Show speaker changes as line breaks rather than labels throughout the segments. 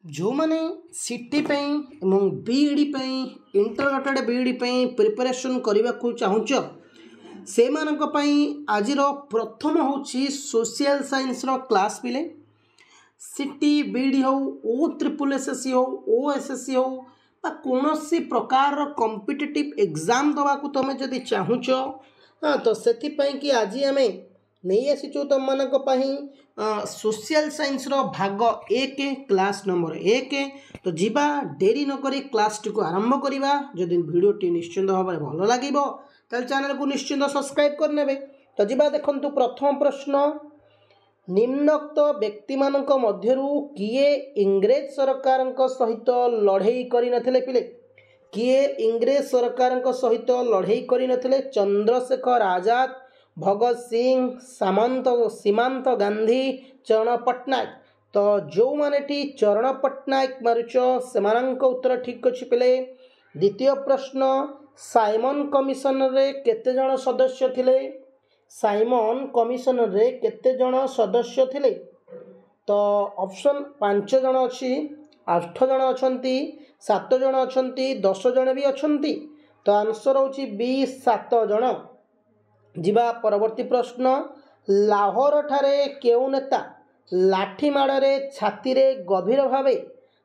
जो माने सीटी एवं बीईडी इंटरग्रेटेड बीईडी प्रिपरेशन करने को चाहूच से आज प्रथम होची सोशल साइंस रो क्लास पिले सीटी बीईडी हो ओ ट्रिपल एसएससी हो ओ एसएससी हो कौन सी प्रकार कॉम्पिटिटिव एग्जाम दवा को तुम जदि चाहूच तो से कि आज आम नहीं आसीचु तुम मानी सोशल साइंस रो भाग 1 क्लास नंबर 1 तो जीवा डेरी नक क्लास टी को आरंभ करवा जदि भिडटी निश्चिंत भाव में भल लगे ताल चैनल को निश्चिंत सब्सक्राइब करने तो जीवा देखंतु प्रथम प्रश्न निम्नोक्त व्यक्ति मानक मध्यरु किए इंग्रेज सरकार सहित लड़ई करनथिले पिले किए इंग्रेज सरकार सहित लड़ई करनथिले चंद्रशेखर आजाद भगत सिंह सामंत सीमांत गांधी चरण पट्टनायक तो जो माने चरण पट्टनायक मारुच से उत्तर ठीक अच्छे पिले द्वितीय प्रश्न साइमन कमिशन रे केते जण सदस्य थिले साइमन कमिशन रे केते जण सदस्य थिले तो ऑप्शन 5 जण अच्छी 8 जण अछंती 7 जण अछंती 10 जण भी अछंती तो आंसर होची बी 7 जण जीवा परवर्ती प्रश्न लाहौर ठारे केउ नेता लाठी माड़े छाती रे गभीर भावे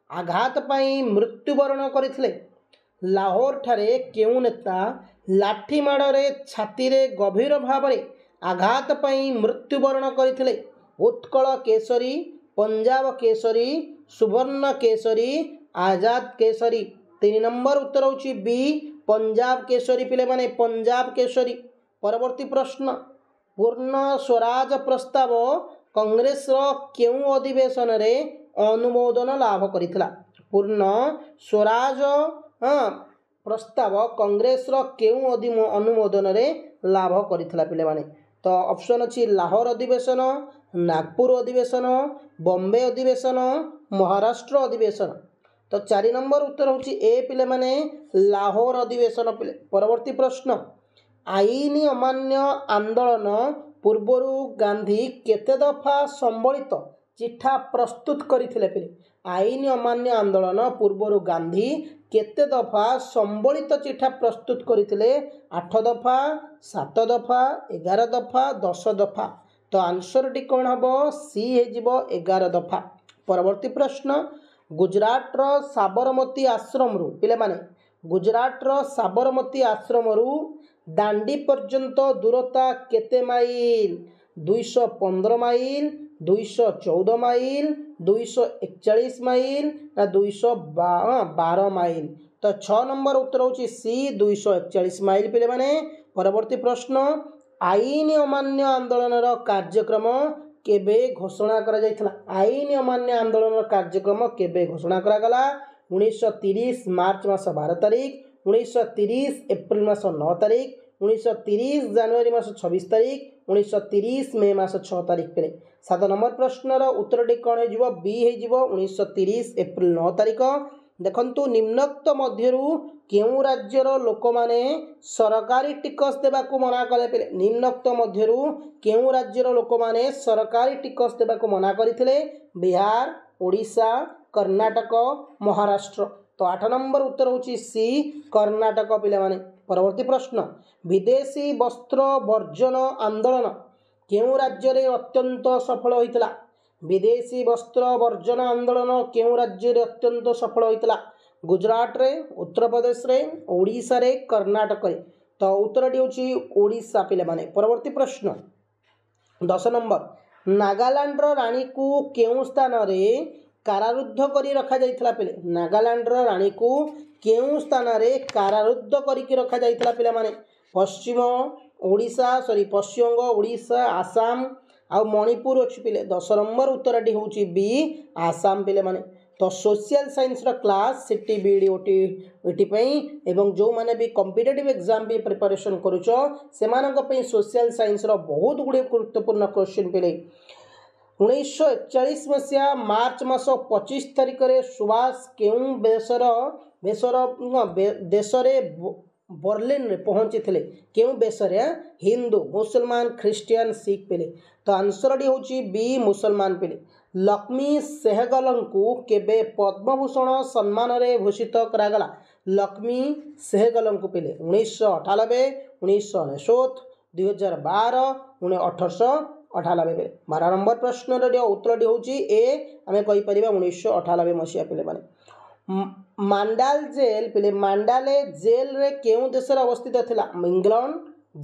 आघात पाई मृत्युवरण करथिले लाहौर ठारे केउ नेता लाठी माड़े छाती रे गभीर भावे आघात पाई मृत्युवरण करथिले उत्कल केसरी पंजाब केसरी सुवर्ण केसरी आजाद केसरी 3 नंबर उत्तर होची बी पंजाब केसरी पिले माने पंजाब केसरी परवर्ती प्रश्न पूर्ण स्वराज प्रस्ताव कांग्रेस रो केउ अधिवेशन रे अनुमोदन लाभ करितला पूर्ण स्वराज प्रस्ताव कांग्रेस रो केउ अनुमोदन रे लाभ करितला पिले माने तो ऑप्शन अछि लाहौर अधिवेशन नागपुर अधिवेशन बॉम्बे अधिवेशन महाराष्ट्र अधिवेशन तो 4 नंबर उत्तर होछि ए पिले माने लाहौर अधिवेशन पिले परवर्ती प्रश्न आईन अमान्य आंदोलन पूर्वरु गांधी केते दफा संबलित चिठा प्रस्तुत करथिले पिले आईन अमान्य आंदोलन पूर्वरु गांधी केते दफा संबलित चिठा प्रस्तुत करथिले 8 दफा 7 दफा 11 दफा 10 दफा तो आंसर टी कोन हबो सी हे जिवो 11 दफा परवर्ती प्रश्न गुजरात रो साबरमती आश्रम रु पिले माने गुजरात रो साबरमती आश्रम रु दांडी पर्यंत दूरता केते माइल 215 माइल 214 माइल 241 माइल ना 212 माइल तो 6 नंबर उत्तर होची सी 241 माइल पिले माने परवर्ती प्रश्न आईन अमान्य आंदोलन रो कार्यक्रम केबे घोषणा करा जायथला आईन अमान्य आंदोलन रो कार्यक्रम केबे घोषणा करा गला 1930 मार्च मास 12 तारीख 1930 एप्रिल मास 9 तारीख 1930 जनवरी मास 26 तारीख 1930 मे मास 6 तारीख पे 7 नंबर प्रश्न रो उत्तर टी कोन हेजिवो बी हेजिवो 1930 एप्रिल 9 तारीख देखंतु निम्नोक्त मध्यरु केउ राज्यर लोक माने सरकारी टिकस देबा को मना कले पे निम्नोक्त मध्यरु केउ राज्यर लोक माने सरकारी टिकस देबा को मना करिथिले बिहार ओडिशा कर्नाटक महाराष्ट्र तो 8 नंबर उत्तर होची सी कर्नाटक पिले माने परवर्ती प्रश्न विदेशी वस्त्र वर्जन आंदोलन केउ राज्य रे अत्यंत सफल होइतला विदेशी वस्त्र वर्जन आंदोलन केउ राज्य रे अत्यंत सफल होइतला गुजरात रे उत्तर प्रदेश रे ओडिशा रे कर्नाटक रे तो उत्तर टी होची ओडिशा पिले माने परवर्ती प्रश्न 10 नंबर नागालैंड रो रानी को केउ स्थान रे कारारुद्ध करी रखा जाइतला पिले नागालैंड रो रानी को केउ स्थान रे कारारुद्ध करी रखा जाइतला पिले माने पश्चिम ओडिशा पश्चिमबंग ओडिशा आसाम आ मणिपुर अछि पिले 10 नंबर उत्तर टी होची बी आसाम पिले माने तो सोशल साइंस रो क्लास सिटी बीडी ओटी पई एवं जो माने भी कॉम्पिटिटिव एग्जाम भी प्रिपरेशन करूचो से मानक पई सोशल साइंस रो बहुत गुडे गुरुत्वपूर्ण क्वेश्चन पिले 1941 मसीहा मार्च मास 25 तारिख रे सुभाष केउ देशरे बर्लिन रे पहुंची थिले केउ बेसरे हिंदू मुसलमान ख्रिस्टियन सिख पिले तो आंसर डी होची बी मुसलमान पिले लक्ष्मी सेहगल को केबे पद्मभूषण सम्मान रे भूषित करागला लक्ष्मी सेहगल को पिले 1998 1999 2012 1898 12 नंबर प्रश्न उत्तर होची ए आमे कहि परिबा 1998 मसिया पिले माने मांडाल जेल पिले मांडाले जेल रे केउ देश अवस्थित थिला इंग्लैंड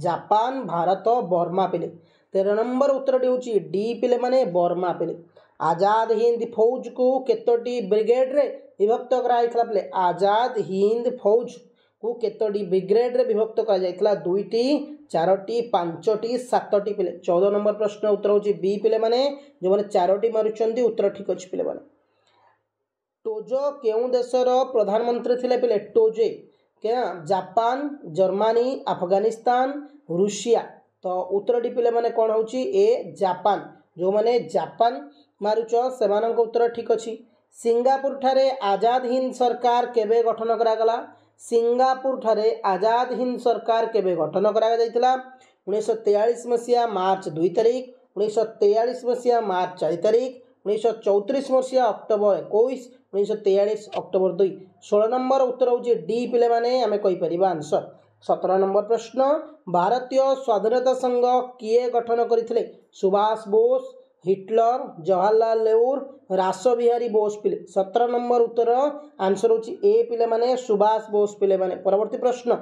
जापान भारत बर्मा पिले 13 नंबर उत्तर होची डी पिले माने बर्मा पिले आजाद हिंद फौज को केतोटी ब्रिगेड रे विभक्त कराइथला पिले आजाद हिंद फौज को केतोटी ब्रिगेड रे विभक्त करा जाइथला 2टी 4टी 5टी 7टी पिले 14 नंबर प्रश्न उत्तर होची बी पिले माने जो माने 4टी मारुचंदी उत्तर ठीक अछि पिले माने टोजो केउ देशर प्रधानमंत्री थिले पिले टोजे क्या जापान जर्मनी अफगानिस्तान रूसिया तो उत्तरटी पिले माने कोन होची ए जापान जो माने जापान मारुच सेमानक उत्तर ठीक अछि सिंगापुर ठारे आजाद हिंद सरकार केबे गठन करा गला सिंगापुर ठारे आजाद हिंद सरकार केबे गठन करा जायतिला 1943 मसिया मार्च 2 तारिख 1943 मसिया मार्च 4 तारिख 1934 मसिया अक्टोबर 21 1943 अक्टोबर 2 16 नंबर उत्तर होची डी पिले माने आमे कहि परिबा आंसर 17 नंबर प्रश्न भारतीय स्वाधीनता संघ किए गठन करथिले सुभाष बोस हिटलर जवाहरलाल नेहरू रासबिहारी बोस पिले 17 नंबर उत्तर आंसर होची ए पिले माने सुभाष बोस पिले माने परवर्ती प्रश्न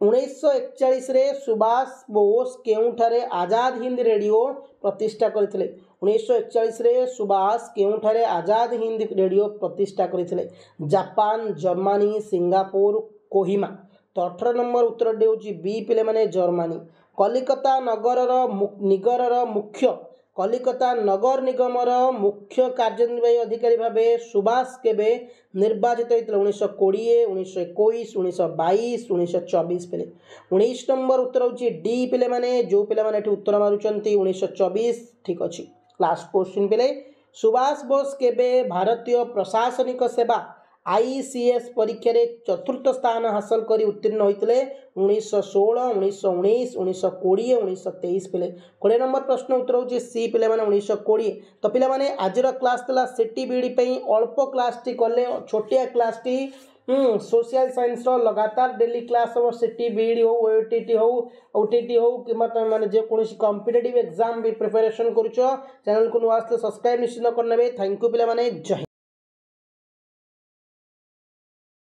1941 रे सुभाष बोस केउठारे आजाद हिंद रेडियो प्रतिष्ठा करथिले 1941 रे सुभाष केउठारे आजाद हिंद रेडियो प्रतिष्ठा करथिले जापान जर्मनी सिंगापुर कोहिमा तो 18 नंबर उत्तर देउची बी पिले माने जर्मनी कलिकता निगरर मुख्य कलिकता नगर निगमर मुख्य कार्यनिर्वाही अधिकारी भावे सुभाष केबे निर्वाचित होइतले 1920 1921 1922 1924 पिले 19 नंबर उत्तर होची डी पिले माने जो पिले माने एठी उत्तर मारुचंती 1924 ठीक अछि लास्ट क्वेश्चन पिले सुभाष बोस केबे भारतीय प्रशासनिक सेवा आईसीएस परीक्षा रे चतुर्थ स्थान हासिल करी उत्तीर्ण होइतले 1916 1919 1920 1923 पिले 20 नंबर प्रश्न उत्तर होची सी पिले माने 1920 तो पिले माने आजर क्लास तला सिटी बीडी पई अल्प क्लास टी करले छोटिया क्लास टी सोशल साइंस रो लगातार डेली क्लास हो सिटी बीडी हो ओटीटी हो ओटीटी हो कि मतलब माने जे कोनोसी कॉम्पिटिटिव एग्जाम भी प्रिपरेशन करूछो चैनल को नुआस्ते सब्सक्राइब निश्चित करनेबे थैंक यू पिले माने जय